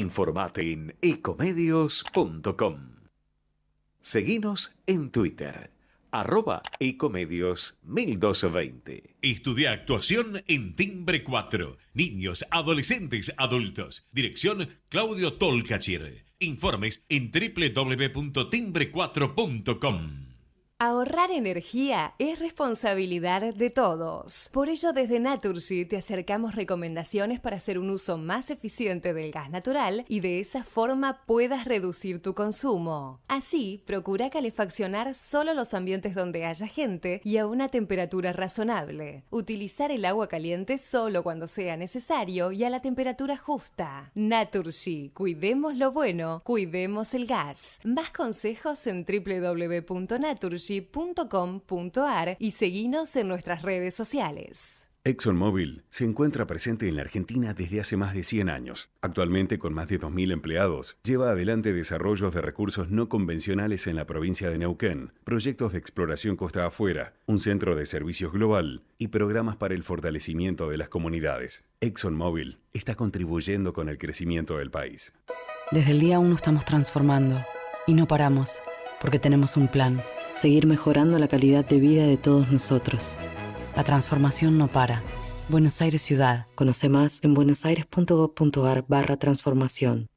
Informate en ecomedios.com. Seguinos en Twitter, @ecomedios1220. Estudia actuación en Timbre 4. Niños, adolescentes, adultos. Dirección Claudio Tolcachir. Informes en www.timbre4.com. Ahorrar energía es responsabilidad de todos. Por ello, desde Naturgy te acercamos recomendaciones para hacer un uso más eficiente del gas natural y de esa forma puedas reducir tu consumo. Así, procura calefaccionar solo los ambientes donde haya gente y a una temperatura razonable. Utilizar el agua caliente solo cuando sea necesario y a la temperatura justa. Naturgy, cuidemos lo bueno, cuidemos el gas. Más consejos en www.naturgy.com.ar y seguinos en nuestras redes sociales. ExxonMobil se encuentra presente en la Argentina desde hace más de 100 años. Actualmente, con más de 2.000 empleados, lleva adelante desarrollos de recursos no convencionales en la provincia de Neuquén, proyectos de exploración costa afuera, un centro de servicios global y programas para el fortalecimiento de las comunidades. ExxonMobil está contribuyendo con el crecimiento del país. Desde el día 1 estamos transformando y no paramos, porque tenemos un plan. Seguir mejorando la calidad de vida de todos nosotros. La transformación no para. Buenos Aires Ciudad. Conoce más en buenosaires.gov.ar/transformación.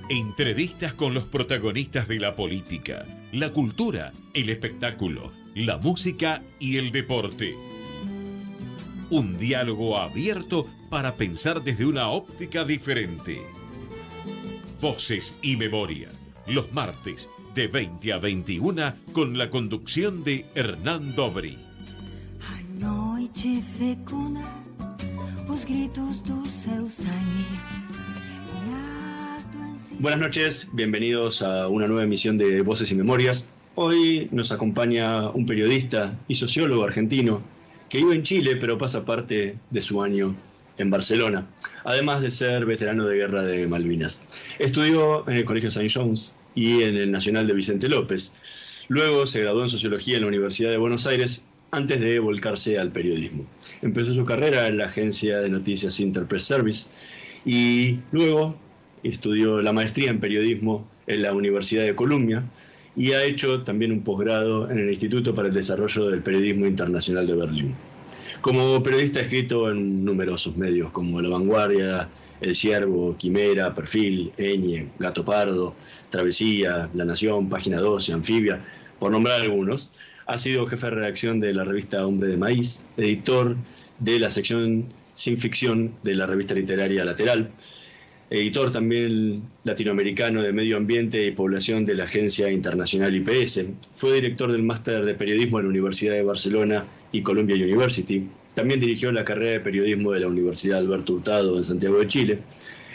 Entrevistas con los protagonistas de la política, la cultura, el espectáculo, la música y el deporte. Un diálogo abierto para pensar desde una óptica diferente. Voces y Memoria, los martes de 20 a 21 con la conducción de Hernán Dobri. Buenas noches, bienvenidos a una nueva emisión de Voces y Memorias. Hoy nos acompaña un periodista y sociólogo argentino que vive en Chile, pero pasa parte de su año en Barcelona, además de ser veterano de guerra de Malvinas. Estudió en el Colegio St. John's y en el Nacional de Vicente López. Luego se graduó en Sociología en la Universidad de Buenos Aires antes de volcarse al periodismo. Empezó su carrera en la agencia de noticias Interpress Service y luego estudió la maestría en periodismo en la Universidad de Columbia y ha hecho también un posgrado en el Instituto para el Desarrollo del Periodismo Internacional de Berlín. Como periodista ha escrito en numerosos medios como La Vanguardia, El Ciervo, Quimera, Perfil, Eñe, Gato Pardo, Travesía, La Nación, Página 12, Anfibia, por nombrar algunos. Ha sido jefe de redacción de la revista Hombre de Maíz, editor de la sección Sin Ficción de la revista literaria Lateral, editor también latinoamericano de Medio Ambiente y Población de la Agencia Internacional IPS. Fue director del Máster de Periodismo en la Universidad de Barcelona y Columbia University. También dirigió la carrera de Periodismo de la Universidad Alberto Hurtado en Santiago de Chile.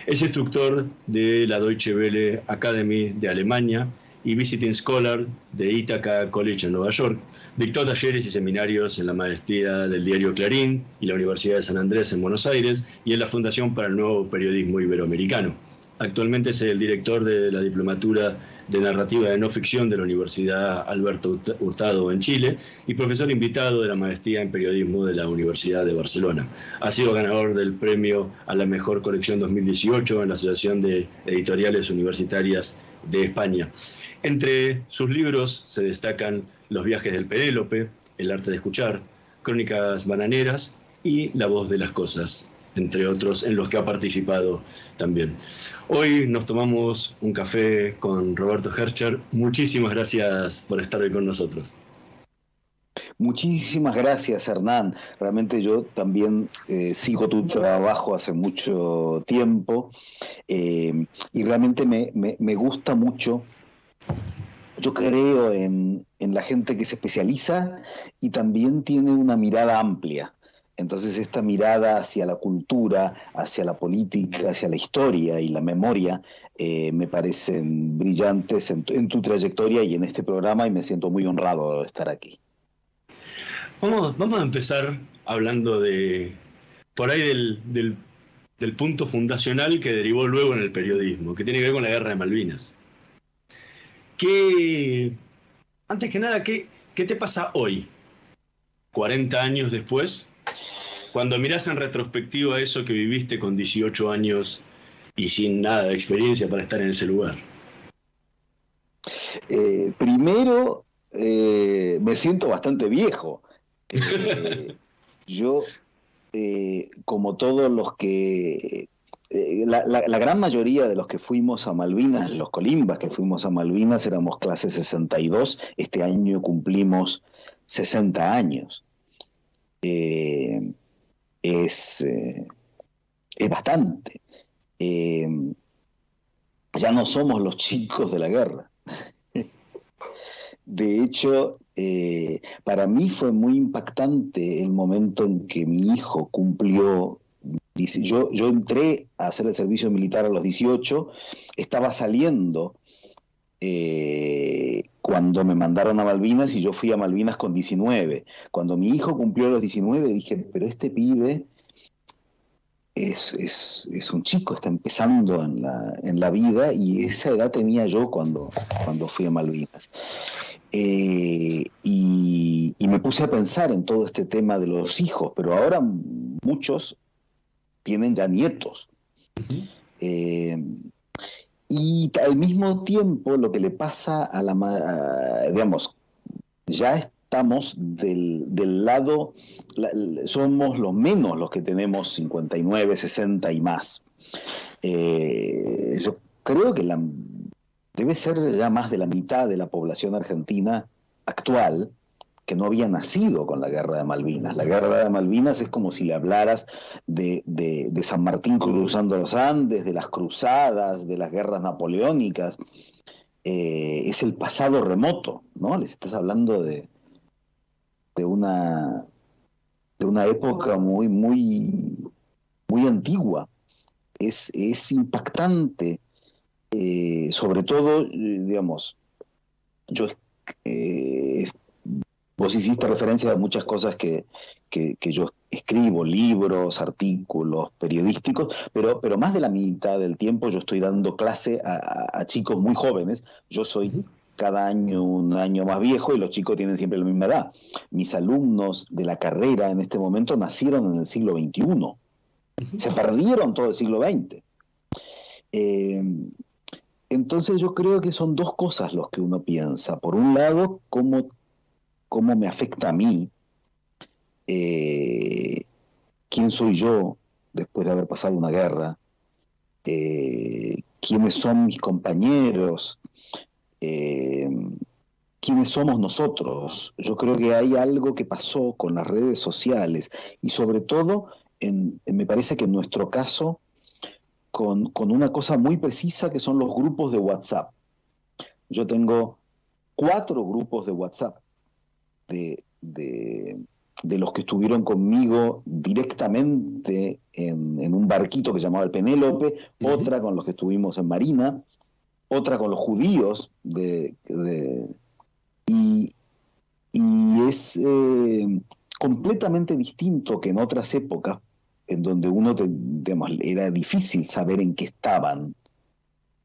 Es instructor de la Deutsche Welle Academy de Alemania y Visiting Scholar de Ithaca College en Nueva York. Dictó talleres y seminarios en la maestría del diario Clarín y la Universidad de San Andrés en Buenos Aires y en la Fundación para el Nuevo Periodismo Iberoamericano. Actualmente es el director de la Diplomatura de Narrativa de No Ficción de la Universidad Alberto Hurtado en Chile y profesor invitado de la Maestría en Periodismo de la Universidad de Barcelona. Ha sido ganador del premio a la mejor colección 2018 en la Asociación de Editoriales Universitarias de España. Entre sus libros se destacan Los viajes del Penélope, El arte de escuchar, Crónicas bananeras y La voz de las cosas, entre otros en los que ha participado también. Hoy nos tomamos un café con Roberto Hercher. Muchísimas gracias por estar hoy con nosotros. Muchísimas gracias, Hernán. Realmente yo también sigo tu trabajo hace mucho tiempo y realmente me gusta mucho. Yo creo en la gente que se especializa y también tiene una mirada amplia. Entonces esta mirada hacia la cultura, hacia la política, hacia la historia y la memoria me parecen brillantes en tu trayectoria y en este programa y me siento muy honrado de estar aquí. Vamos a empezar hablando por ahí del punto fundacional que derivó luego en el periodismo, que tiene que ver con la Guerra de Malvinas. Antes que nada, ¿qué te pasa hoy 40 años después, cuando mirás en retrospectiva eso que viviste con 18 años y sin nada de experiencia para estar en ese lugar? Primero, me siento bastante viejo. Yo, como todos los que... la gran mayoría de los que fuimos a Malvinas, los colimbas que fuimos a Malvinas, éramos clase 62. Este año cumplimos 60 años. Eh, es bastante. Ya no somos los chicos de la guerra. De hecho, para mí fue muy impactante el momento en que mi hijo cumplió. Yo entré a hacer el servicio militar a los 18, estaba saliendo cuando me mandaron a Malvinas y yo fui a Malvinas con 19. Cuando mi hijo cumplió los 19 dije, pero este pibe es un chico, está empezando en la vida, y esa edad tenía yo cuando fui a Malvinas. Y me puse a pensar en todo este tema de los hijos, pero ahora muchos tienen ya nietos. Y al mismo tiempo lo que le pasa digamos, ya estamos del lado, somos los menos los que tenemos 59, 60 y más. Yo creo que debe ser ya más de la mitad de la población argentina actual que no había nacido con la Guerra de Malvinas. La Guerra de Malvinas es como si le hablaras de San Martín cruzando los Andes, de las cruzadas, de las guerras napoleónicas. Es el pasado remoto, ¿no? Les estás hablando de una época muy, muy, muy antigua. Es impactante. Sobre todo, digamos, vos hiciste referencia a muchas cosas que yo escribo, libros, artículos periodísticos, pero más de la mitad del tiempo yo estoy dando clase a chicos muy jóvenes. Yo soy cada año un año más viejo y los chicos tienen siempre la misma edad. Mis alumnos de la carrera en este momento nacieron en el siglo XXI. Se perdieron todo el siglo XX. Entonces yo creo que son dos cosas los que uno piensa. Por un lado, cómo me afecta a mí, quién soy yo después de haber pasado una guerra, quiénes son mis compañeros, quiénes somos nosotros. Yo creo que hay algo que pasó con las redes sociales y sobre todo, me parece que en nuestro caso, con una cosa muy precisa que son los grupos de WhatsApp. Yo tengo 4 grupos de WhatsApp de los que estuvieron conmigo directamente en un barquito que se llamaba el Penélope, otra con los que estuvimos en Marina, otra con los judíos, y es completamente distinto que en otras épocas, en donde digamos, era difícil saber en qué estaban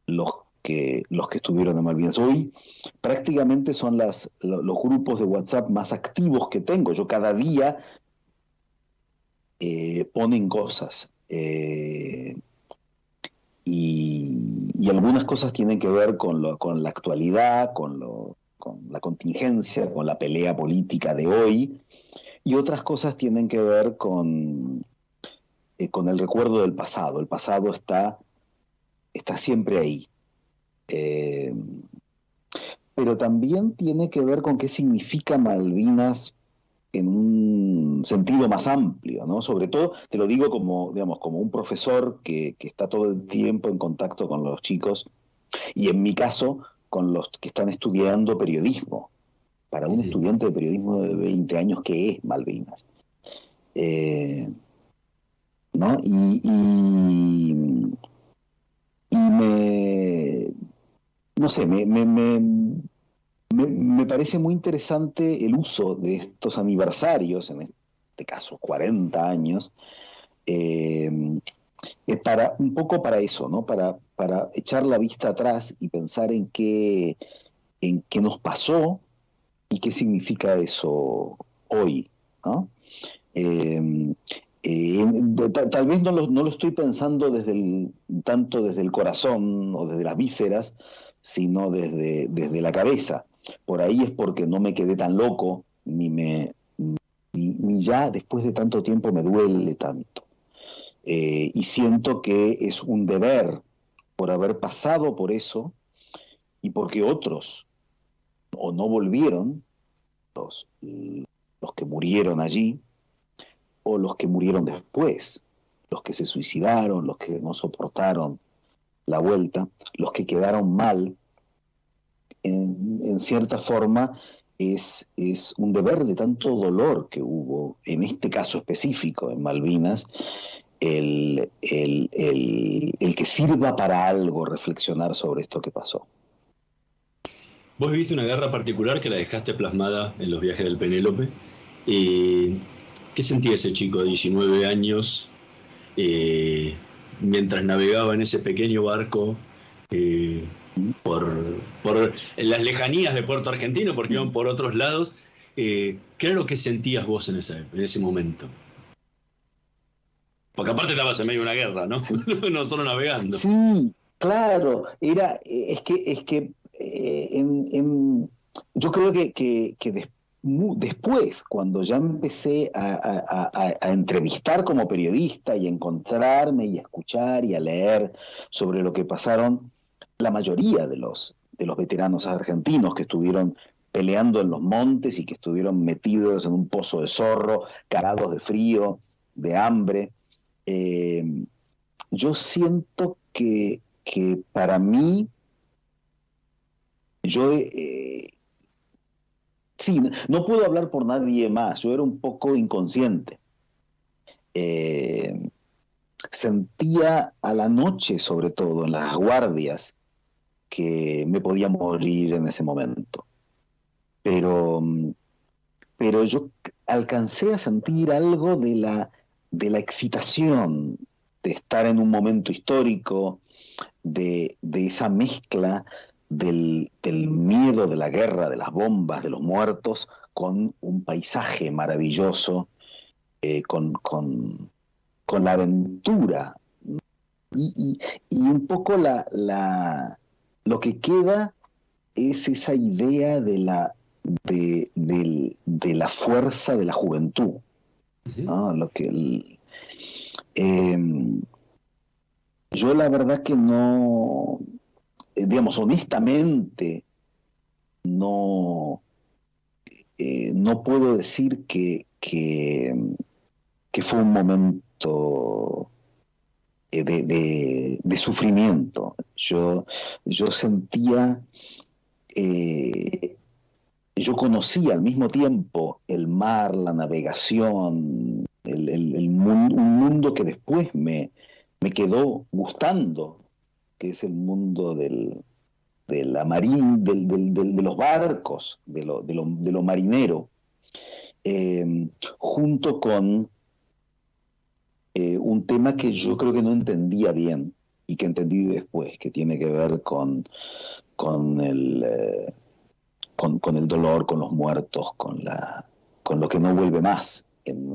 los que estuvieron en Malvinas. Hoy prácticamente son los grupos de WhatsApp más activos que tengo. Yo cada día ponen cosas. Y algunas cosas tienen que ver con la actualidad, con la contingencia, con la pelea política de hoy, y otras cosas tienen que ver con el recuerdo del pasado. El pasado está siempre ahí. Pero también tiene que ver con qué significa Malvinas en un sentido más amplio, ¿no? Sobre todo, te lo digo como un profesor que está todo el tiempo en contacto con los chicos, y en mi caso, con los que están estudiando periodismo. Para un estudiante de periodismo de 20 años, ¿qué es Malvinas? ¿No? No sé, me parece muy interesante el uso de estos aniversarios, en este caso 40 años, un poco para eso, ¿no? Para echar la vista atrás y pensar en qué nos pasó y qué significa eso hoy, Tal vez no lo estoy pensando tanto desde el corazón o desde las vísceras, sino desde la cabeza. Por ahí es porque no me quedé tan loco, ni ya después de tanto tiempo me duele tanto. Y siento que es un deber por haber pasado por eso y porque otros o no volvieron, los que murieron allí, o los que murieron después, los que se suicidaron, los que no soportaron la vuelta, los que quedaron mal, en cierta forma es un deber de tanto dolor que hubo, en este caso específico, en Malvinas, el que sirva para algo reflexionar sobre esto que pasó. Vos viviste una guerra particular que la dejaste plasmada en los viajes del Penélope. ¿Qué sentía ese chico de 19 años mientras navegaba en ese pequeño barco por las lejanías de Puerto Argentino, porque iban por otros lados? ¿Qué era lo que sentías vos en ese momento? Porque aparte estabas en medio de una guerra, ¿no? Sí. No solo navegando. Sí, claro. Yo creo que después, cuando ya empecé a entrevistar como periodista y a encontrarme y a escuchar y a leer sobre lo que pasaron, la mayoría de los veteranos argentinos que estuvieron peleando en los montes y que estuvieron metidos en un pozo de zorro, cagados de frío, de hambre, yo siento que para mí, sí, no puedo hablar por nadie más, yo era un poco inconsciente. Sentía a la noche, sobre todo, en las guardias, que me podía morir en ese momento. Pero yo alcancé a sentir algo de la excitación de estar en un momento histórico, de esa mezcla del miedo de la guerra, de las bombas, de los muertos, con un paisaje maravilloso, con la aventura. Y un poco lo que queda es esa idea de la fuerza de la juventud, ¿no? Yo la verdad que no, digamos, honestamente, no puedo decir que fue un momento de sufrimiento. Yo sentía, yo conocía al mismo tiempo el mar, la navegación, un mundo que después me quedó gustando, que es el mundo de la marín, de los barcos, de lo marinero, junto con un tema que yo creo que no entendía bien y que entendí después, que tiene que ver con el dolor, con los muertos, con lo que no vuelve más en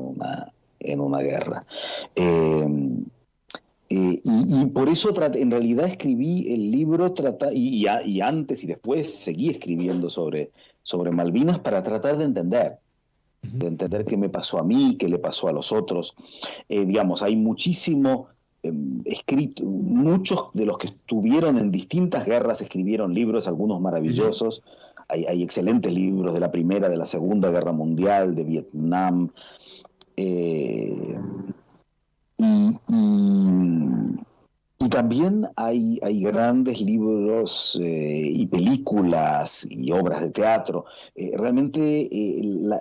una guerra. Y por eso en realidad escribí el libro y antes y después seguí escribiendo sobre Malvinas para tratar de entender qué me pasó a mí, qué le pasó a los otros. Digamos, hay muchísimo escrito, muchos de los que estuvieron en distintas guerras escribieron libros, algunos maravillosos. Hay excelentes libros de la Primera, de la Segunda Guerra Mundial, de Vietnam. Y también hay grandes libros y películas y obras de teatro. Realmente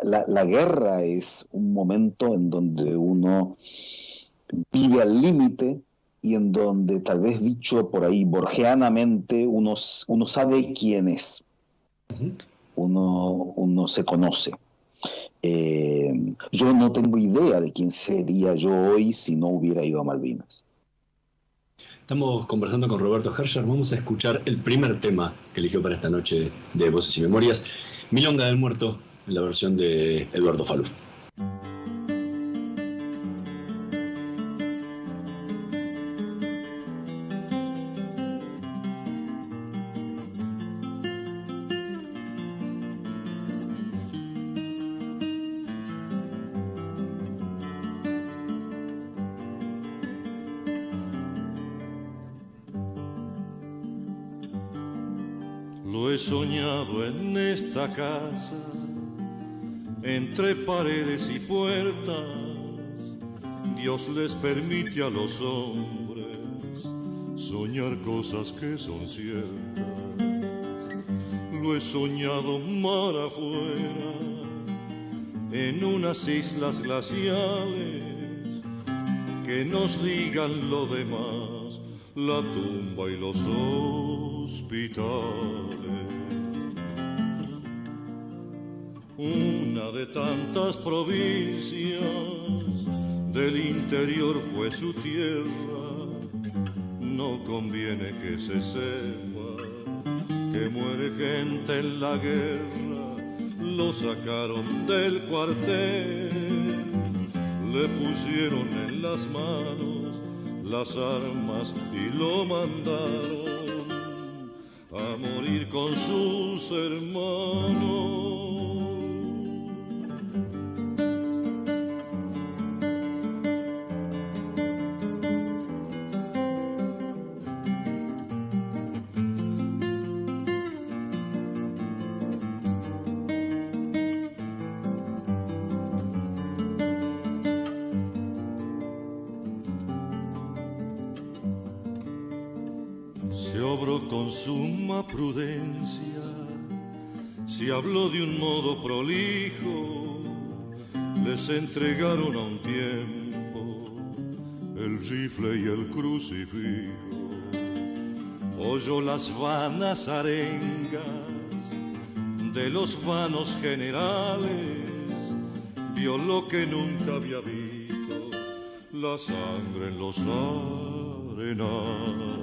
la guerra es un momento en donde uno vive al límite y en donde, tal vez dicho por ahí borgianamente, uno sabe quién es. Uno se conoce. Yo no tengo idea de quién sería yo hoy si no hubiera ido a Malvinas. Estamos conversando con Roberto Herscher. Vamos a escuchar el primer tema que eligió para esta noche de Voces y Memorias, Milonga del Muerto, en la versión de Eduardo Falú. Lo he soñado en esta casa, entre paredes y puertas. Dios les permite a los hombres soñar cosas que son ciertas. Lo he soñado mar afuera, en unas islas glaciales, que nos digan lo demás, la tumba y los hospitales. Una de tantas provincias, del interior fue su tierra. No conviene que se sepa que muere gente en la guerra. Lo sacaron del cuartel, le pusieron en las manos las armas y lo mandaron a morir con sus hermanos. Con suma prudencia, se habló de un modo prolijo, les entregaron a un tiempo el rifle y el crucifijo. Oyó las vanas arengas de los vanos generales, vio lo que nunca había visto, la sangre en los arenales.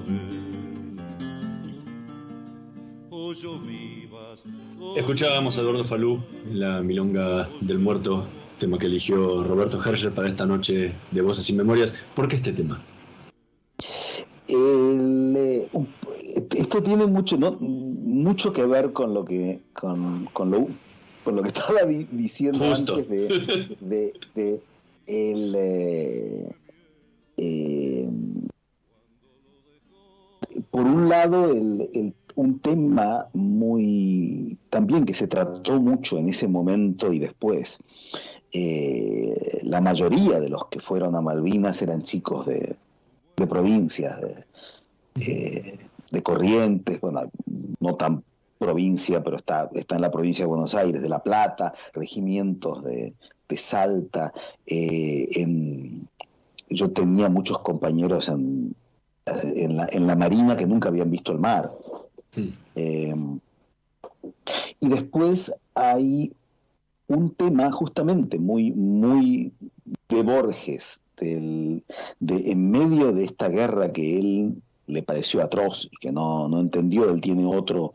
Escuchábamos a Eduardo Falú en la Milonga del Muerto, tema que eligió Roberto Herscher para esta noche de Voces y Memorias. ¿Por qué este tema? Esto tiene mucho que ver con lo que estaba diciendo justo antes por un lado un tema muy también que se trató mucho en ese momento y después. La mayoría de los que fueron a Malvinas eran chicos de provincias, de Corrientes, bueno, no tan provincia, pero está en la provincia de Buenos Aires, de La Plata, regimientos de Salta. Yo tenía muchos compañeros en la Marina que nunca habían visto el mar. Y después hay un tema justamente muy, muy de Borges, en medio de esta guerra que él le pareció atroz y que no entendió. Él tiene otro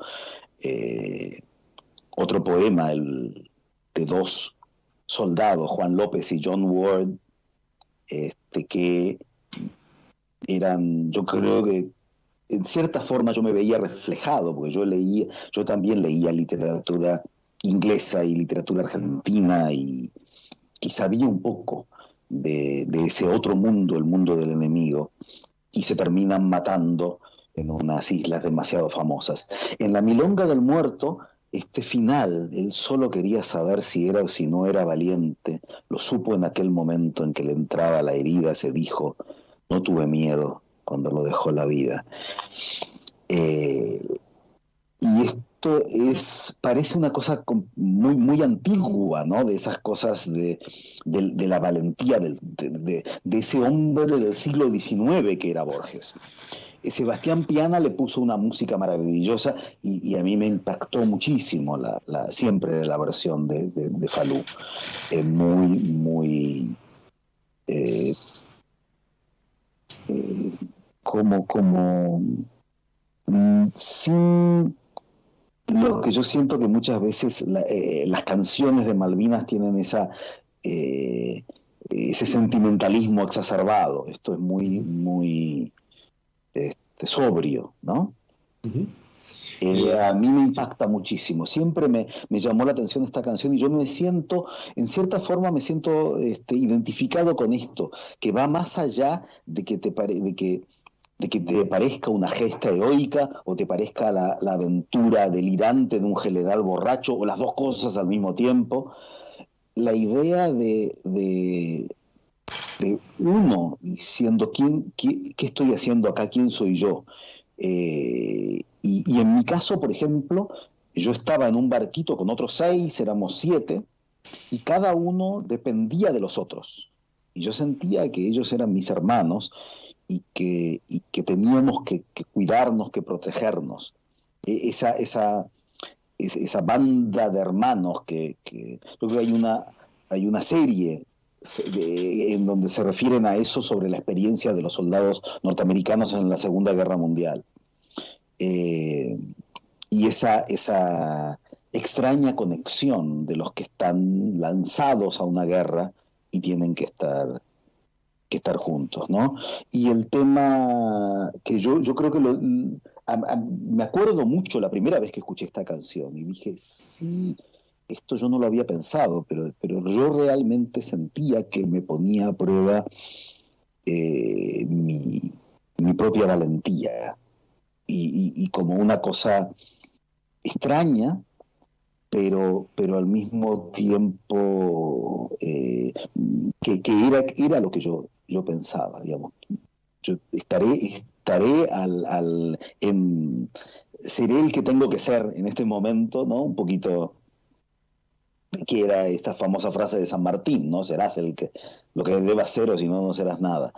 poema de dos soldados, Juan López y John Ward, que eran, yo creo que en cierta forma yo me veía reflejado, porque yo también leía literatura inglesa y literatura argentina y sabía un poco de ese otro mundo, el mundo del enemigo, y se terminan matando en unas islas demasiado famosas. En la Milonga del Muerto, este final, él solo quería saber si era o si no era valiente, lo supo en aquel momento en que le entraba la herida, se dijo, no tuve miedo cuando lo dejó la vida. Y esto parece una cosa muy, muy antigua, ¿no? De esas cosas de la valentía de ese hombre del siglo XIX que era Borges. Sebastián Piana le puso una música maravillosa y a mí me impactó muchísimo siempre la versión de Falú. Muy, muy... sin lo que yo siento que muchas veces las canciones de Malvinas tienen ese sentimentalismo exacerbado. Esto es muy, muy sobrio, ¿no? Uh-huh. A mí me impacta muchísimo. Siempre me llamó la atención esta canción y yo me siento, en cierta forma me siento identificado con esto, que va más allá de que de que te parezca una gesta heroica o te parezca la aventura delirante de un general borracho, o las dos cosas al mismo tiempo. La idea de uno diciendo qué estoy haciendo acá, quién soy yo. Y en mi caso, por ejemplo, yo estaba en un barquito con otros 6, éramos 7, y cada uno dependía de los otros. Y yo sentía que ellos eran mis hermanos y que teníamos que cuidarnos, que protegernos. Esa banda de hermanos yo creo que hay una serie en donde se refieren a eso, sobre la experiencia de los soldados norteamericanos en la Segunda Guerra Mundial. Y esa extraña conexión de los que están lanzados a una guerra y tienen que estar juntos, ¿no? Y el tema que yo creo que me acuerdo mucho la primera vez que escuché esta canción y dije, sí, esto yo no lo había pensado, pero yo realmente sentía que me ponía a prueba mi propia valentía y como una cosa extraña, pero al mismo tiempo que era lo que yo pensaba, digamos. Yo seré el que tengo que ser en este momento, ¿no? Un poquito, que era esta famosa frase de San Martín, ¿no? Serás lo que debas ser, o si no, no serás nada.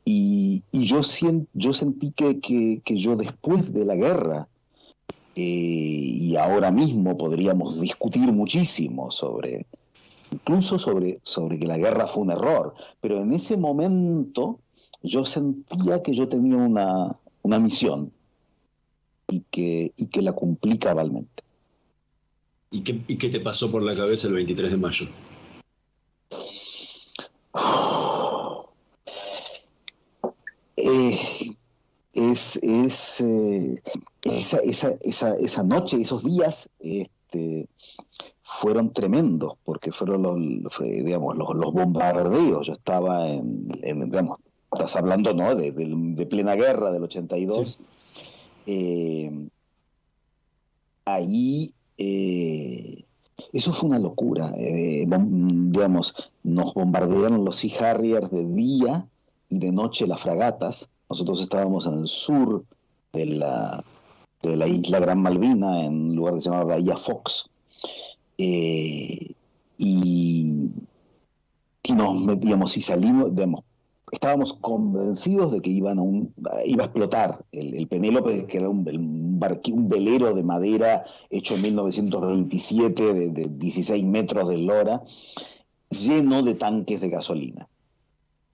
Y yo sentí que yo, después de la guerra, y ahora mismo podríamos discutir muchísimo incluso sobre que la guerra fue un error, pero en ese momento yo sentía que yo tenía una misión y que la cumplí cabalmente. ¿Y qué te pasó por la cabeza el 23 de mayo? Esa noche, esos días, fueron tremendos, porque fueron los bombardeos. Yo estaba digamos, estás hablando, ¿no?, de plena guerra del 82. Sí. Ahí, eso fue una locura. Digamos, nos bombardearon los Sea Harriers de día y de noche las fragatas. Nosotros estábamos en el sur de la isla Gran Malvina, en un lugar que se llama Bahía Fox. Y nos metíamos y salimos, digamos, estábamos convencidos de que iba a explotar el Penélope, que era un velero de madera hecho en 1927 de 16 metros de eslora, lleno de tanques de gasolina.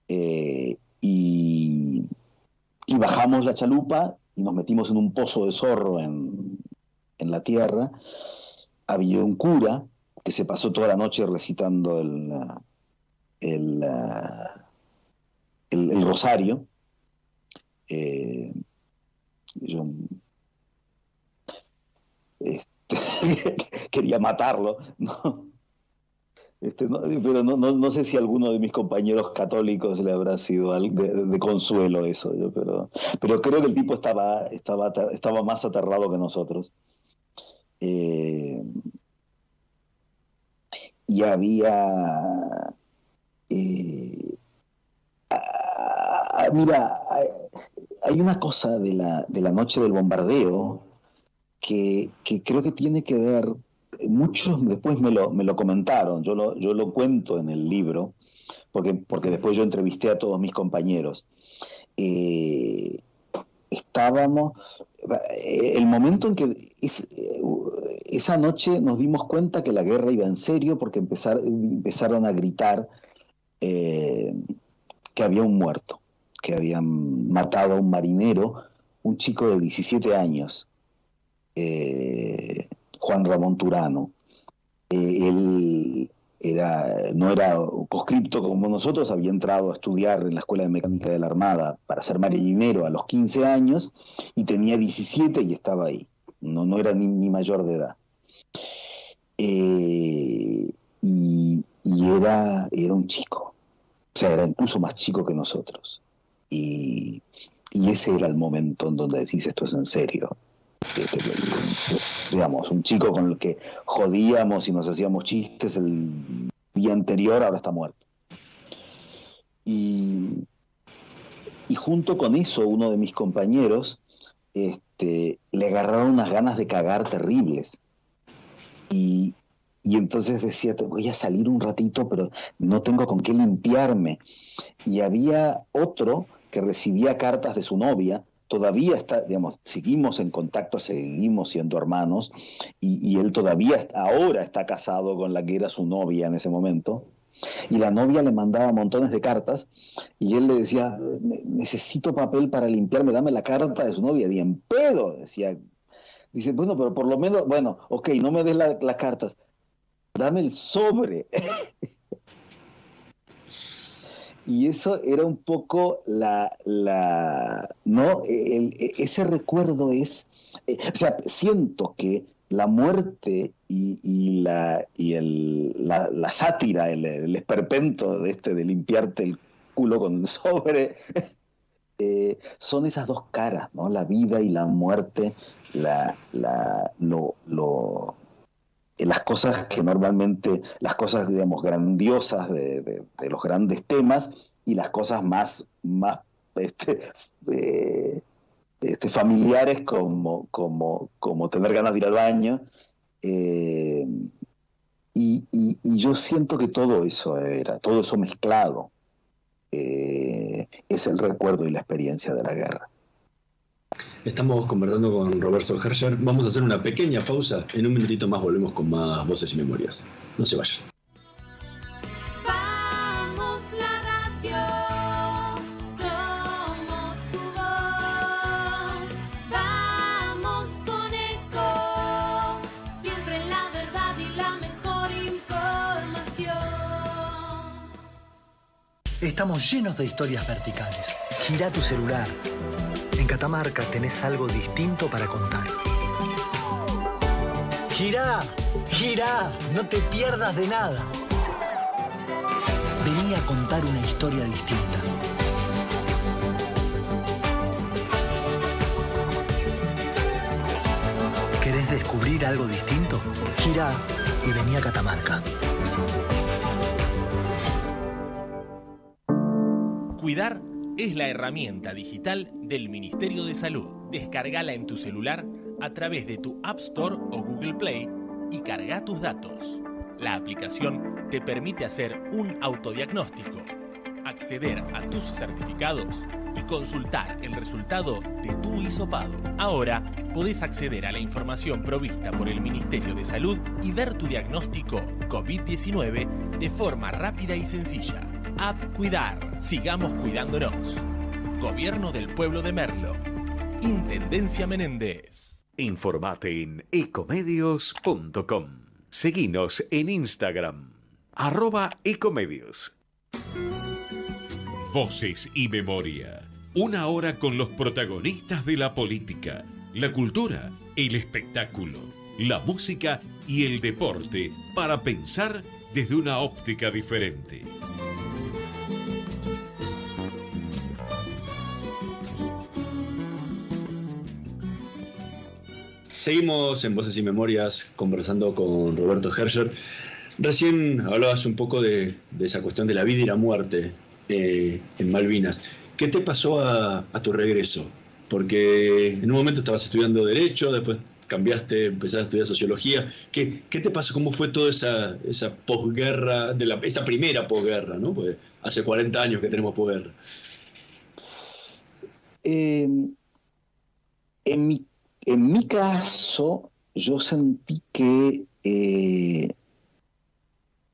Y bajamos la chalupa y nos metimos en un pozo de zorro en la tierra. Había un cura que se pasó toda la noche recitando el rosario. Yo quería matarlo, ¿no? Pero no sé si a alguno de mis compañeros católicos le habrá sido de consuelo eso, pero creo que el tipo estaba más aterrado que nosotros. Y había... mira, hay una cosa de la noche del bombardeo que creo que tiene que ver, muchos después me lo comentaron, yo lo cuento en el libro, porque después yo entrevisté a todos mis compañeros. Estábamos, el momento en que esa noche nos dimos cuenta que la guerra iba en serio, porque empezaron a gritar que había un muerto, que habían matado a un marinero, un chico de 17 años, Juan Ramón Turano. Él no era conscripto como nosotros, había entrado a estudiar en la Escuela de Mecánica de la Armada para ser marinero a los 15 años y tenía 17 y estaba ahí, no era ni mayor de edad. Y era un chico, o sea, era incluso más chico que nosotros. y ese era el momento en donde decís, esto es en serio. Digamos, un chico con el que jodíamos y nos hacíamos chistes el día anterior, ahora está muerto. Y junto con eso, uno de mis compañeros le agarraron unas ganas de cagar terribles. Y entonces decía, voy a salir un ratito, pero no tengo con qué limpiarme. Y había otro que recibía cartas de su novia, todavía está, digamos, seguimos en contacto, seguimos siendo hermanos, y él todavía ahora está casado con la que era su novia en ese momento. Y la novia le mandaba montones de cartas y él le decía, necesito papel para limpiarme, dame la carta de su novia. Y en pedo, decía. Dice, bueno, pero por lo menos, bueno, ok, no me des las cartas, dame el sobre. Y eso era un poco ¿no? Ese recuerdo es, o sea, siento que la muerte y la sátira, el esperpento de limpiarte el culo con el sobre, son esas dos caras, ¿no? La vida y la muerte, las cosas que normalmente, las cosas, digamos, grandiosas de los grandes temas y las cosas más familiares como tener ganas de ir al baño. Y yo siento que todo eso mezclado es el recuerdo y la experiencia de la guerra. Estamos conversando con Roberto Herscher. Vamos a hacer una pequeña pausa. En un minutito más volvemos con más Voces y Memorias. No se vayan. Vamos la radio, somos tu voz. Vamos con Eco, siempre la verdad y la mejor información. Estamos llenos de historias verticales. Gira tu celular. En Catamarca tenés algo distinto para contar. ¡Girá! ¡Girá! No te pierdas de nada. Vení a contar una historia distinta. ¿Querés descubrir algo distinto? Girá y vení a Catamarca. Cuidar es la herramienta digital del Ministerio de Salud. Descárgala en tu celular a través de tu App Store o Google Play y carga tus datos. La aplicación te permite hacer un autodiagnóstico, acceder a tus certificados y consultar el resultado de tu hisopado. Ahora podés acceder a la información provista por el Ministerio de Salud y ver tu diagnóstico COVID-19 de forma rápida y sencilla. App Cuidar. Sigamos cuidándonos. Gobierno del Pueblo de Merlo. Intendencia Menéndez. Informate en ecomedios.com. Seguinos en Instagram, @ecomedios. Voces y Memoria. Una hora con los protagonistas de la política, la cultura, el espectáculo, la música y el deporte para pensar desde una óptica diferente. Seguimos en Voces y Memorias conversando con Roberto Herscher. Recién hablabas un poco de esa cuestión de la vida y la muerte en Malvinas. ¿Qué te pasó a tu regreso? Porque en un momento estabas estudiando Derecho, después cambiaste, empezaste a estudiar Sociología. ¿Qué te pasó? ¿Cómo fue toda esa posguerra, esa primera posguerra, ¿no? Pues hace 40 años que tenemos posguerra. En mi caso, yo sentí que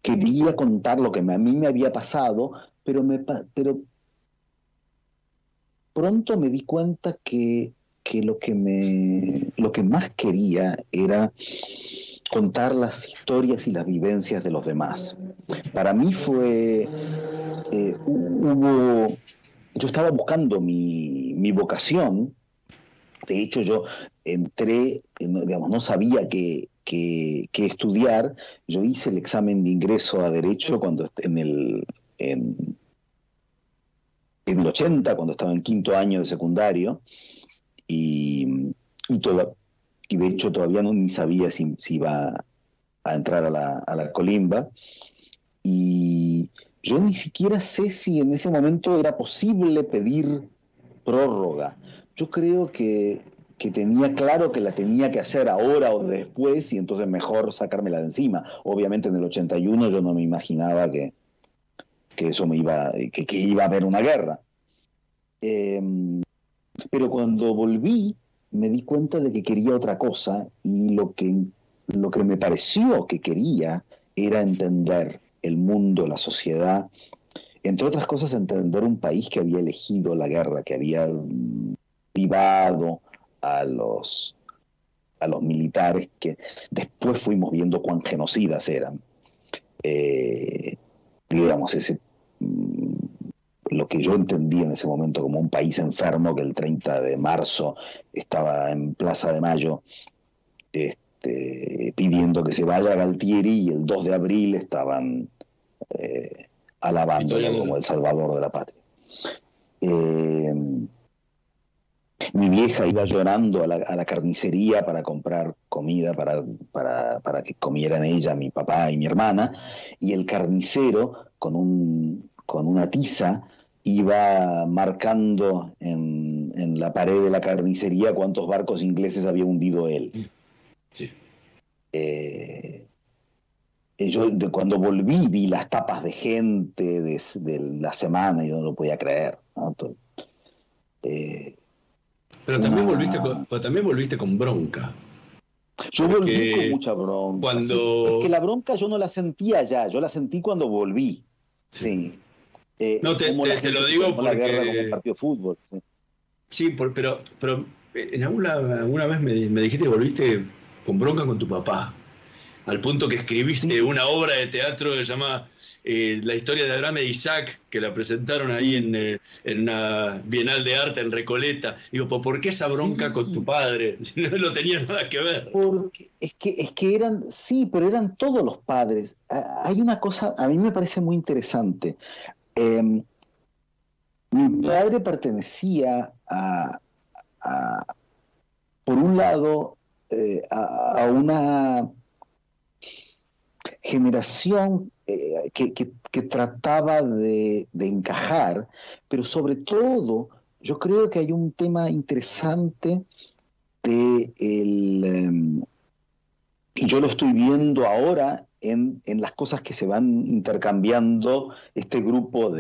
quería contar lo que a mí me había pasado, pero pronto me di cuenta que lo que más quería era contar las historias y las vivencias de los demás. Para mí yo estaba buscando mi vocación. De hecho, yo entré, digamos, no sabía qué estudiar. Yo hice el examen de ingreso a Derecho cuando en el 80, cuando estaba en quinto año de secundario, y de hecho todavía ni sabía si iba a entrar a la Colimba, y yo ni siquiera sé si en ese momento era posible pedir prórroga. Yo creo que tenía claro que la tenía que hacer ahora o después, y entonces mejor sacármela de encima. Obviamente en el 81 yo no me imaginaba que eso que iba a haber una guerra. Pero cuando volví me di cuenta de que quería otra cosa, y lo que me pareció que quería era entender el mundo, la sociedad, entre otras cosas entender un país que había elegido la guerra, que había privado a los militares, que después fuimos viendo cuán genocidas eran. Digamos, lo que yo entendí en ese momento como un país enfermo, que el 30 de marzo estaba en Plaza de Mayo pidiendo que se vaya Galtieri, y el 2 de abril estaban alabándolo como el salvador de la patria. Mi vieja iba llorando a la carnicería para comprar comida para que comieran ella, mi papá y mi hermana, y el carnicero con una tiza iba marcando en la pared de la carnicería cuántos barcos ingleses había hundido él. Sí. Yo cuando volví vi las tapas de gente de la semana y yo no lo podía creer, ¿no? Pero también volviste con bronca. Yo volví con mucha bronca. Cuando... Sí, es que la bronca yo no la sentía ya, yo la sentí cuando volví. Sí. No, te lo digo porque... La guerra como un partido de fútbol. Sí, pero en alguna vez me dijiste que volviste con bronca con tu papá, al punto que escribiste una obra de teatro que se llama La historia de Abraham e Isaac, que la presentaron ahí en una Bienal de Arte en Recoleta. Digo, ¿por qué esa bronca con tu padre? Si no tenía nada que ver. Porque es que eran, sí, pero eran todos los padres. Hay una cosa, a mí me parece muy interesante. Mi padre pertenecía por un lado, a una generación que trataba de encajar, pero sobre todo yo creo que hay un tema interesante y yo lo estoy viendo ahora en las cosas que se van intercambiando este grupo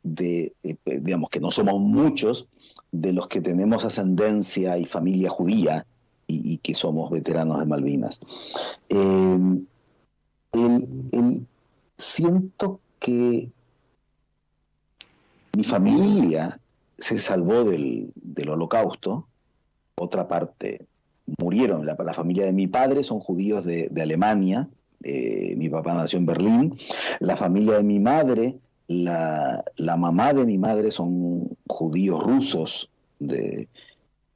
digamos que no somos muchos, de los que tenemos ascendencia y familia judía y que somos veteranos de Malvinas. Siento que mi familia se salvó del Holocausto, otra parte murieron. La familia de mi padre son judíos de Alemania, mi papá nació en Berlín. La familia de mi madre, la mamá de mi madre son judíos rusos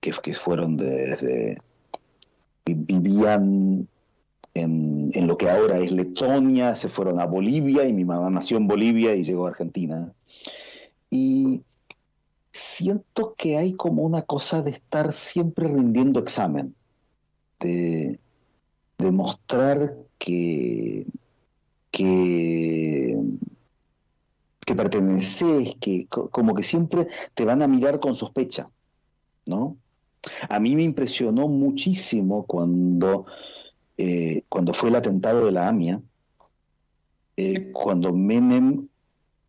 que fueron vivían en lo que ahora es Letonia, se fueron a Bolivia, y mi mamá nació en Bolivia y llegó a Argentina. Y siento que hay como una cosa de estar siempre rindiendo examen, de mostrar que perteneces, que como que siempre te van a mirar con sospecha, ¿no? A mí me impresionó muchísimo cuando fue el atentado de la AMIA, cuando Menem,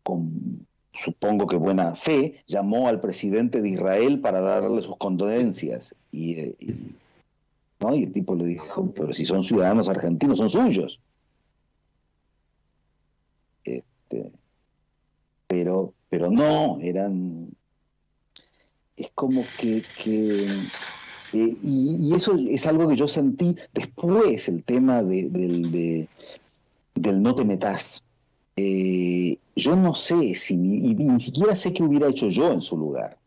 con supongo que buena fe, llamó al presidente de Israel para darle sus condolencias, y el tipo le dijo, pero si son ciudadanos argentinos, son suyos. Pero no, es como que y eso es algo que yo sentí después, el tema del no te metas. Yo no sé y ni siquiera sé qué hubiera hecho yo en su lugar.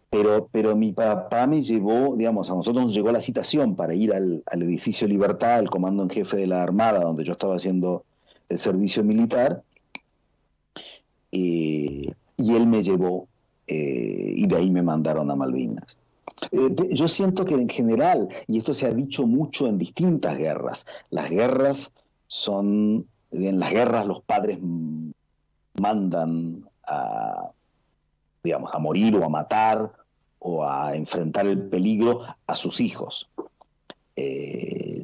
Pero mi papá me llevó, digamos, a nosotros nos llegó la citación para ir al edificio Libertad, al comando en jefe de la Armada, donde yo estaba haciendo el servicio militar, y él me llevó, y de ahí me mandaron a Malvinas. Yo siento que en general, y esto se ha dicho mucho en distintas guerras, en las guerras los padres mandan digamos, a morir o a matar o a enfrentar el peligro a sus hijos.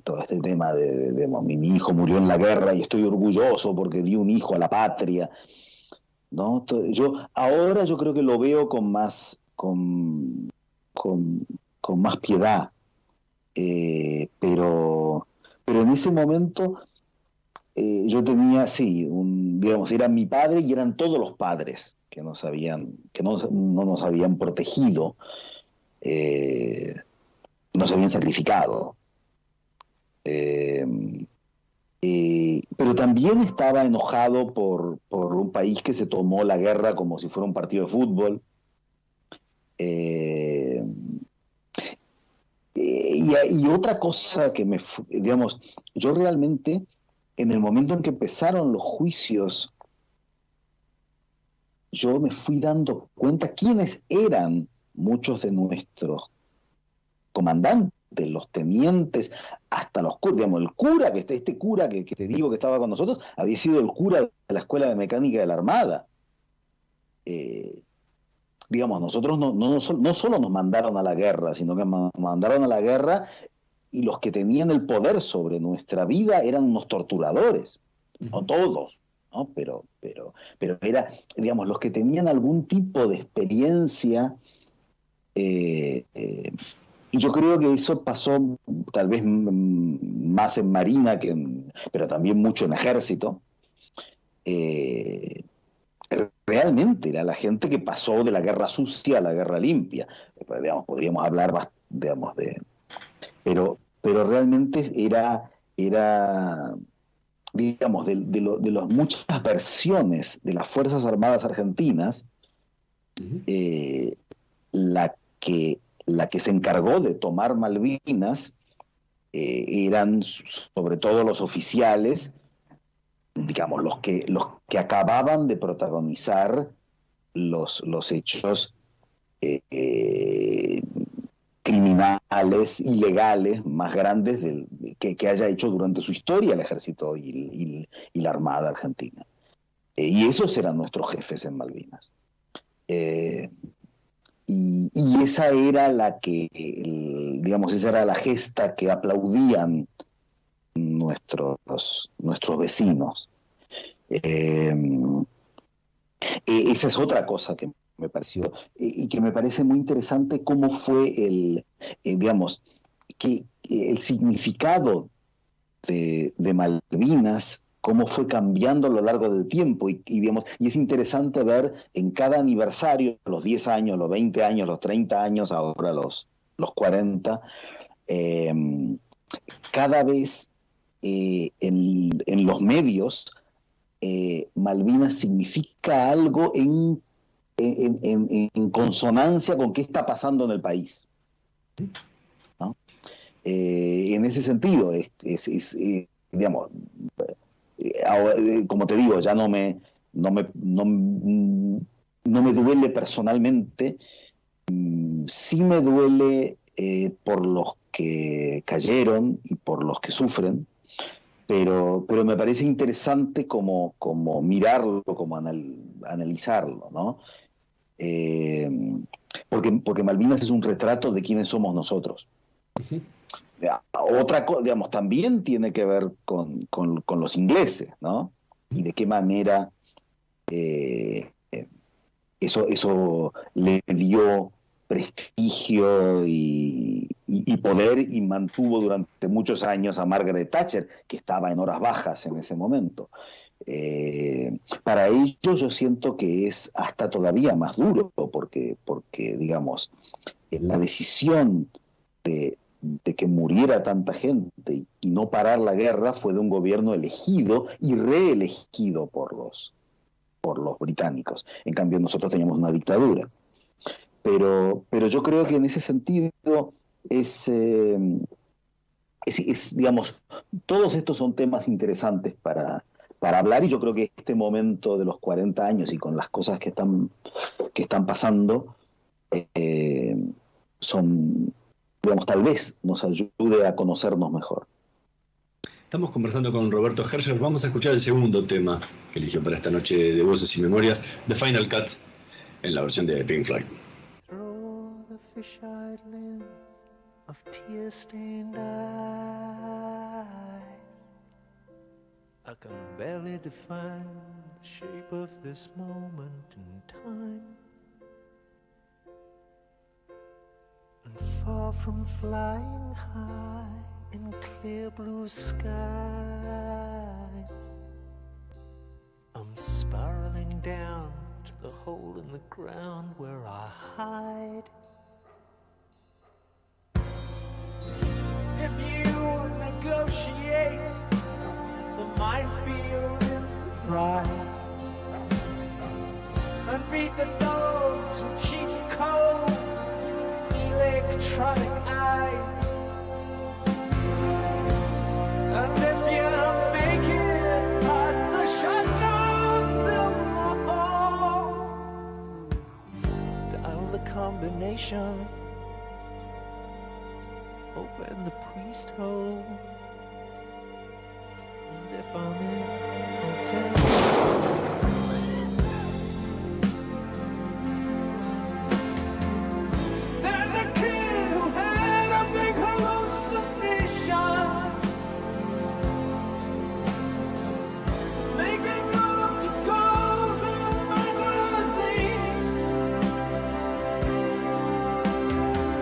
Todo este tema de mi hijo murió en la guerra y estoy orgulloso porque dio un hijo a la patria, ¿no? Ahora yo creo que lo veo con más piedad, pero en ese momento yo tenía, sí, digamos, era mi padre y eran todos los padres que no nos habían protegido, nos habían sacrificado. Pero también estaba enojado por un país que se tomó la guerra como si fuera un partido de fútbol. Y otra cosa que digamos, yo realmente, en el momento en que empezaron los juicios, yo me fui dando cuenta quiénes eran muchos de nuestros comandantes, los tenientes, hasta los curas, digamos, el cura, este cura que te digo que estaba con nosotros, había sido el cura de la Escuela de Mecánica de la Armada. Digamos, nosotros no solo nos mandaron a la guerra, sino que mandaron a la guerra y los que tenían el poder sobre nuestra vida eran unos torturadores, no todos, ¿no? Pero era, digamos, los que tenían algún tipo de experiencia. Y yo creo que eso pasó tal vez más en Marina, pero también mucho en Ejército. Realmente era la gente que pasó de la guerra sucia a la guerra limpia. Digamos, podríamos hablar, digamos, pero realmente era digamos, de las muchas versiones de las Fuerzas Armadas Argentinas, la que se encargó de tomar Malvinas eran sobre todo los oficiales, digamos, los que acababan de protagonizar los hechos criminales, ilegales, más grandes que haya hecho durante su historia el Ejército y la Armada Argentina. Y esos eran nuestros jefes en Malvinas. Y esa era digamos, esa era la gesta que aplaudían nuestros vecinos. Esa es otra cosa que me pareció, y que me parece muy interesante, cómo fue digamos, que el significado de Malvinas, cómo fue cambiando a lo largo del tiempo, digamos, y es interesante ver en cada aniversario, los 10 años, los 20 años, los 30 años, ahora los 40, cada vez en los medios, Malvinas significa algo en consonancia con qué está pasando en el país, ¿no? En ese sentido, digamos, como te digo, ya no me duele personalmente, sí me duele por los que cayeron y por los que sufren, pero me parece interesante como mirarlo, como analizarlo, ¿no? Porque Malvinas es un retrato de quiénes somos nosotros. Uh-huh. Otra cosa, digamos, también tiene que ver con los ingleses, ¿no? Y de qué manera eso le dio prestigio y poder, y mantuvo durante muchos años a Margaret Thatcher, que estaba en horas bajas en ese momento. Para ellos yo siento que es hasta todavía más duro, porque digamos, la decisión de que muriera tanta gente y no parar la guerra fue de un gobierno elegido y reelegido por los británicos. En cambio, nosotros teníamos una dictadura. Pero yo creo que en ese sentido digamos, todos estos son temas interesantes para para hablar, y yo creo que este momento de los 40 años y con las cosas que están pasando, son, digamos, tal vez nos ayude a conocernos mejor. Estamos conversando con Roberto Herscher. Vamos a escuchar el segundo tema que eligió para esta noche de Voces y Memorias, The Final Cut, en la versión de Pink Floyd. Through the fish-eyed lens of tear-stained eyes, I can barely define the shape of this moment in time. And far from flying high in clear blue skies, I'm spiraling down to the hole in the ground where I hide. If you negotiate the minefield in the pride, and beat the dogs and cheat the cold electronic eyes, and if you make it past the shutdowns in the hall, dial the combination, open the priest hole, and if I'm in, I'll tell you. There's a kid who had a big hallucination, making love to girls in magazines.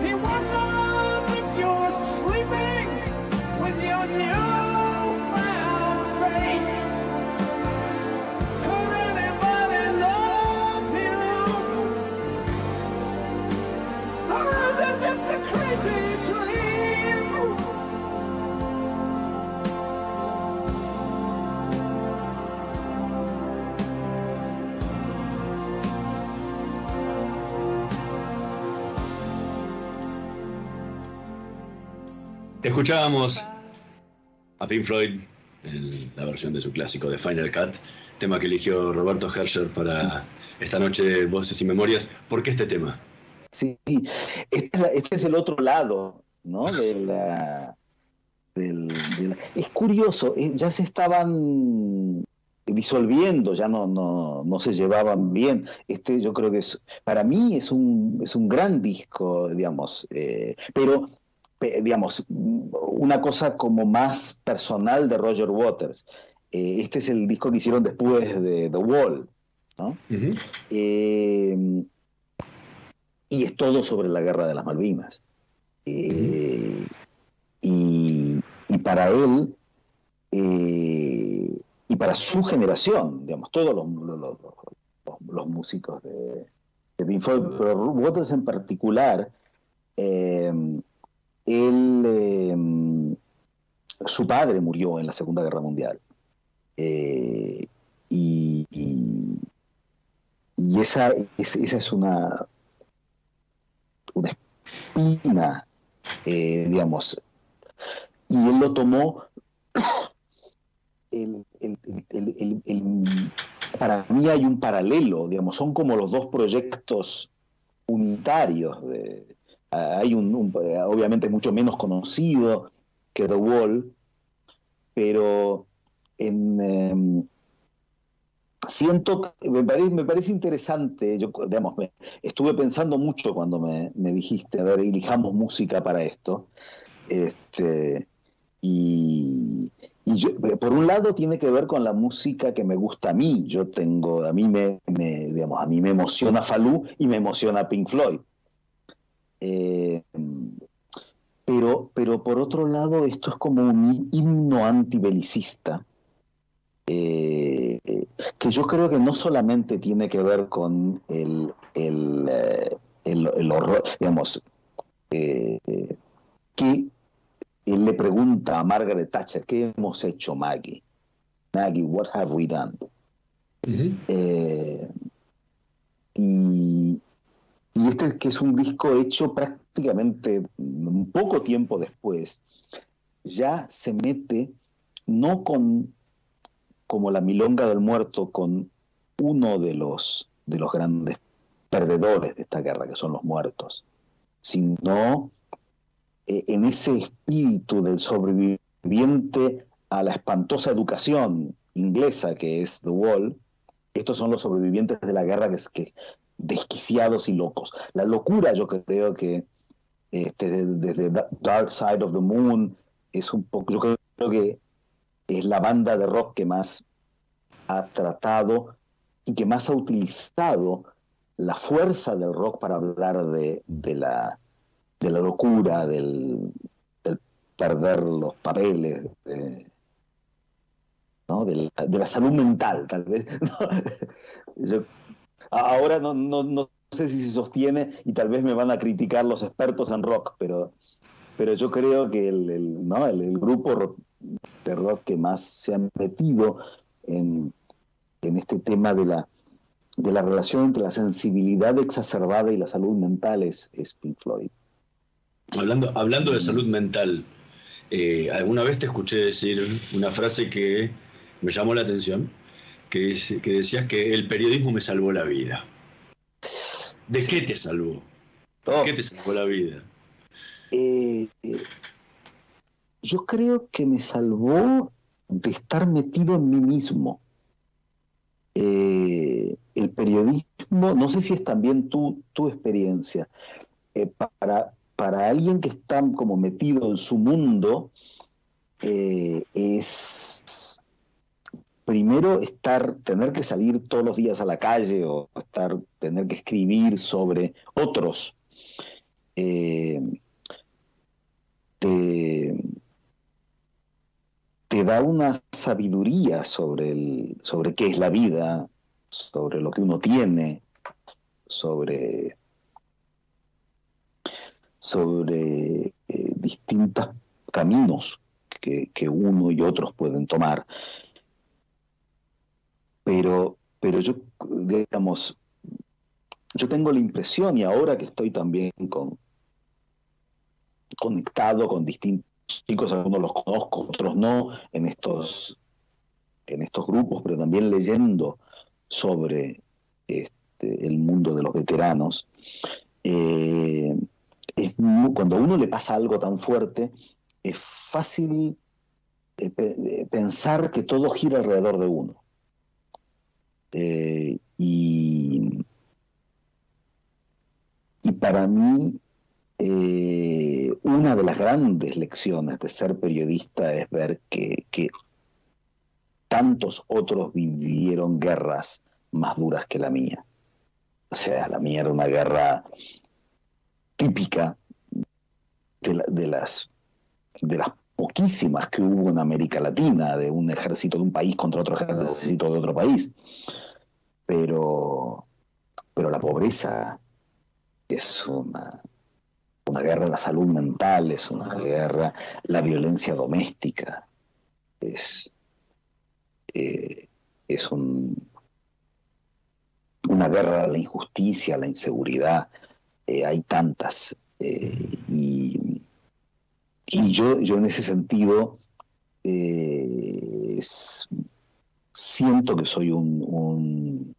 He wonders if you're sleeping with your newfound faith. Could anybody love you? Or is it just a crazy dream? Escuchábamos a Pink Floyd en la versión de su clásico de Final Cut, tema que eligió Roberto Herscher para esta noche de Voces y Memorias. ¿Por qué este tema? Sí, este es el otro lado, ¿no? Es curioso, ya se estaban disolviendo, ya no se llevaban bien. Yo creo que para mí es un gran disco, digamos, pero digamos, una cosa como más personal de Roger Waters. Este es el disco que hicieron después de The Wall, ¿no? Uh-huh. Y es todo sobre la guerra de las Malvinas. Y para él, y para su generación, digamos, todos los músicos de Pink Floyd, pero Waters en particular, su padre murió en la Segunda Guerra Mundial. Y esa es una espina, digamos, y él lo tomó. Para mí hay un paralelo, digamos, son como los dos proyectos unitarios. Hay obviamente mucho menos conocido que The Wall, pero siento, me parece interesante. Yo, digamos, estuve pensando mucho cuando me dijiste, a ver, elijamos música para esto. Y yo, por un lado tiene que ver con la música que me gusta a mí. A mí me emociona Falú y me emociona Pink Floyd. Pero por otro lado, esto es como un himno antibelicista, que yo creo que no solamente tiene que ver con el horror, digamos, que él le pregunta a Margaret Thatcher, ¿qué hemos hecho, Maggie? Maggie, what have we done? Uh-huh. Y este que es un disco hecho prácticamente un poco tiempo después, ya se mete no con como la Milonga del Muerto con uno de los grandes perdedores de esta guerra, que son los muertos, sino en ese espíritu del sobreviviente a la espantosa educación inglesa que es The Wall. Estos son los sobrevivientes de la guerra que desquiciados y locos. La locura, yo creo que desde Dark Side of the Moon es un poco, yo creo que es la banda de rock que más ha tratado y que más ha utilizado la fuerza del rock para hablar de la locura, del perder los papeles, ¿no? de la salud mental, tal vez. ¿No? Ahora no sé si se sostiene y tal vez me van a criticar los expertos en rock, pero yo creo que el grupo de rock que más se ha metido en este tema de la relación entre la sensibilidad exacerbada y la salud mental es Pink Floyd. Hablando de salud mental, alguna vez te escuché decir una frase que me llamó la atención, que decías que el periodismo me salvó la vida. ¿De qué te salvó? ¿De qué te salvó la vida? Yo creo que me salvó de estar metido en mí mismo. El periodismo, no sé si es también tu experiencia, para alguien que está como metido en su mundo, es primero tener que salir todos los días a la calle o tener que escribir sobre otros. Te da una sabiduría sobre qué es la vida, sobre lo que uno tiene, sobre distintos caminos que uno y otros pueden tomar. Pero yo, digamos, yo tengo la impresión, y ahora que estoy también conectado con distintos chicos, algunos los conozco, otros no, en estos grupos, pero también leyendo sobre el mundo de los veteranos, cuando a uno le pasa algo tan fuerte, es fácil pensar que todo gira alrededor de uno. Y para mí, una de las grandes lecciones de ser periodista es ver que tantos otros vivieron guerras más duras que la mía. O sea, la mía era una guerra típica de las poquísimas que hubo en América Latina, de un ejército de un país contra otro ejército de otro país. Pero la pobreza es una guerra de la salud mental, es una guerra, la violencia doméstica, es una guerra a la injusticia, a la inseguridad. Hay tantas. Y yo en ese sentido siento que soy un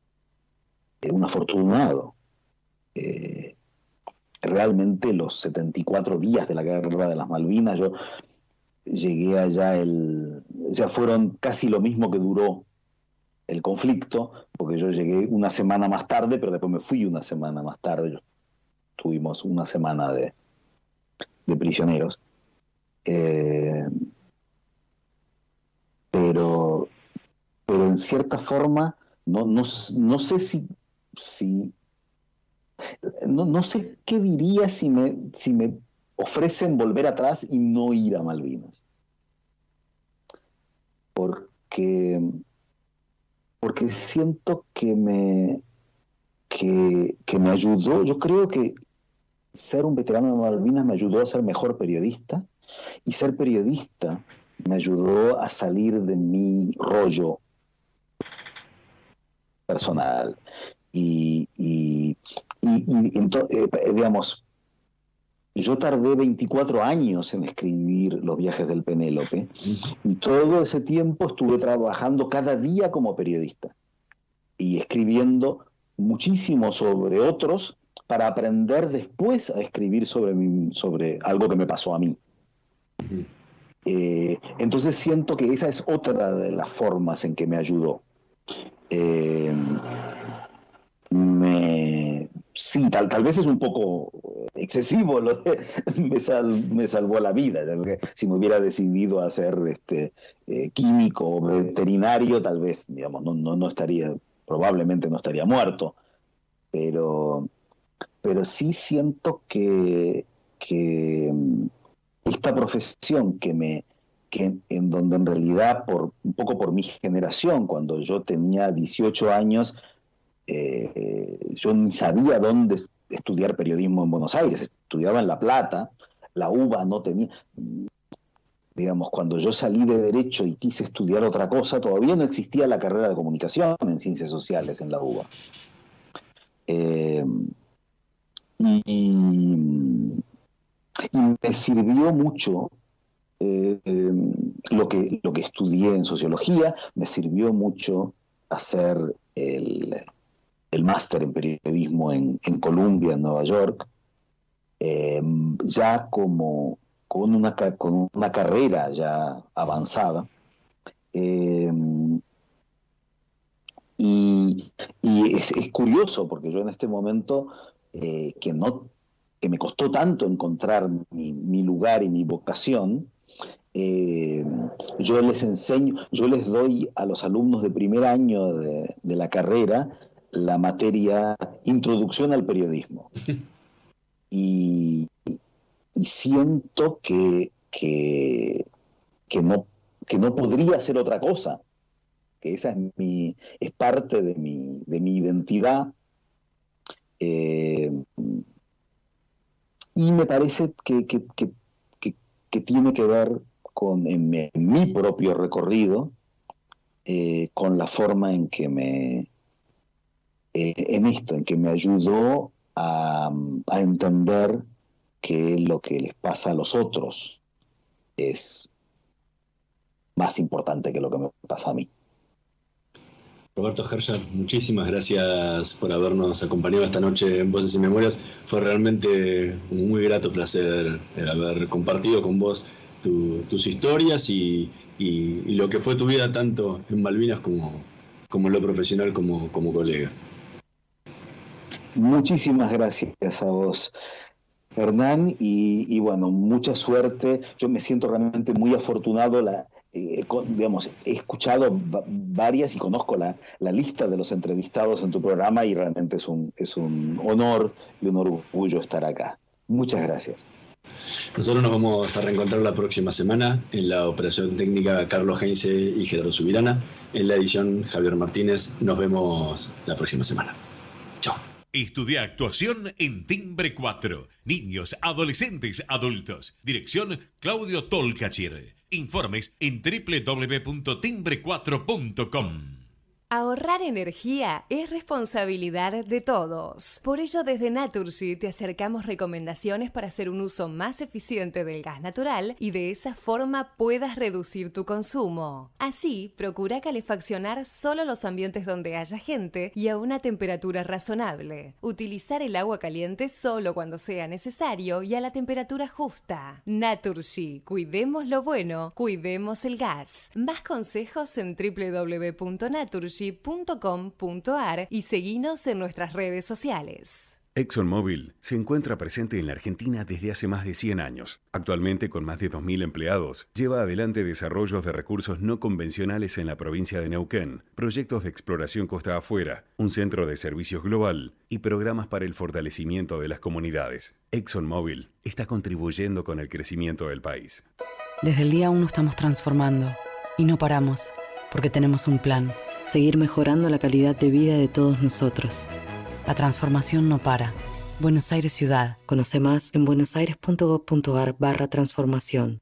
afortunado. Realmente los 74 días de la guerra de las Malvinas, yo llegué allá, ya fueron casi lo mismo que duró el conflicto, porque yo llegué una semana más tarde, pero después me fui una semana más tarde. Tuvimos una semana de prisioneros. Pero en cierta forma, no sé si no sé qué diría si me ofrecen volver atrás y no ir a Malvinas. Porque siento que me ayudó. Yo creo que ser un veterano de Malvinas me ayudó a ser mejor periodista, y ser periodista me ayudó a salir de mi rollo personal. Y digamos, yo tardé 24 años en escribir Los viajes del Penélope, y todo ese tiempo estuve trabajando cada día como periodista y escribiendo muchísimo sobre otros para aprender después a escribir sobre algo que me pasó a mí. Entonces siento que esa es otra de las formas en que me ayudó. Sí, tal vez es un poco excesivo lo de me salvó la vida. Si me hubiera decidido a ser químico o veterinario, tal vez, digamos, no estaría, probablemente no estaría muerto. Pero sí siento que esta profesión en donde en realidad, un poco por mi generación, cuando yo tenía 18 años, yo ni sabía dónde estudiar periodismo en Buenos Aires. Estudiaba en La Plata, la UBA no tenía... Digamos, cuando yo salí de Derecho y quise estudiar otra cosa, todavía no existía la carrera de comunicación en Ciencias Sociales en la UBA. Y me sirvió mucho lo que estudié en Sociología, me sirvió mucho hacer el máster en periodismo en Columbia, en Nueva York, ya con una carrera ya avanzada. Y es curioso, porque yo en este momento, que me costó tanto encontrar mi lugar y mi vocación, yo les doy a los alumnos de primer año de la carrera la materia Introducción al Periodismo. Y siento que no podría ser otra cosa, que esa es parte de mi identidad, y me parece que tiene que ver en mi propio recorrido, con la forma en que me ayudó a entender que lo que les pasa a los otros es más importante que lo que me pasa a mí. Roberto Herscher, muchísimas gracias por habernos acompañado esta noche en Voces y Memorias. Fue realmente un muy grato placer haber compartido con vos tus historias y lo que fue tu vida tanto en Malvinas como en lo profesional como colega. Muchísimas gracias a vos, Hernán, y bueno, mucha suerte. Yo me siento realmente muy afortunado. Digamos, he escuchado varias y conozco la lista de los entrevistados en tu programa, y realmente es un honor y un orgullo estar acá. Muchas gracias. Nosotros nos vamos a reencontrar la próxima semana. En la operación técnica, Carlos Heinze y Gerardo Subirana. En la edición, Javier Martínez. Nos vemos la próxima semana. Chao. Estudia actuación en Timbre 4. Niños, adolescentes, adultos. Dirección Claudio Tolcachir. Informes en www.timbre4.com. Ahorrar energía es responsabilidad de todos. Por ello, desde Naturgy te acercamos recomendaciones para hacer un uso más eficiente del gas natural y de esa forma puedas reducir tu consumo. Así, procura calefaccionar solo los ambientes donde haya gente y a una temperatura razonable. Utilizar el agua caliente solo cuando sea necesario y a la temperatura justa. Naturgy, cuidemos lo bueno, cuidemos el gas. Más consejos en www.naturgy.com.ar y seguinos en nuestras redes sociales. ExxonMobil se encuentra presente en la Argentina desde hace más de 100 años. Actualmente, con más de 2.000 empleados, lleva adelante desarrollos de recursos no convencionales en la provincia de Neuquén, proyectos de exploración costa afuera, un centro de servicios global y programas para el fortalecimiento de las comunidades. ExxonMobil está contribuyendo con el crecimiento del país. Desde el día 1 estamos transformando y no paramos, porque tenemos un plan: seguir mejorando la calidad de vida de todos nosotros. La transformación no para. Buenos Aires Ciudad. Conoce más en buenosaires.gov.ar/transformación.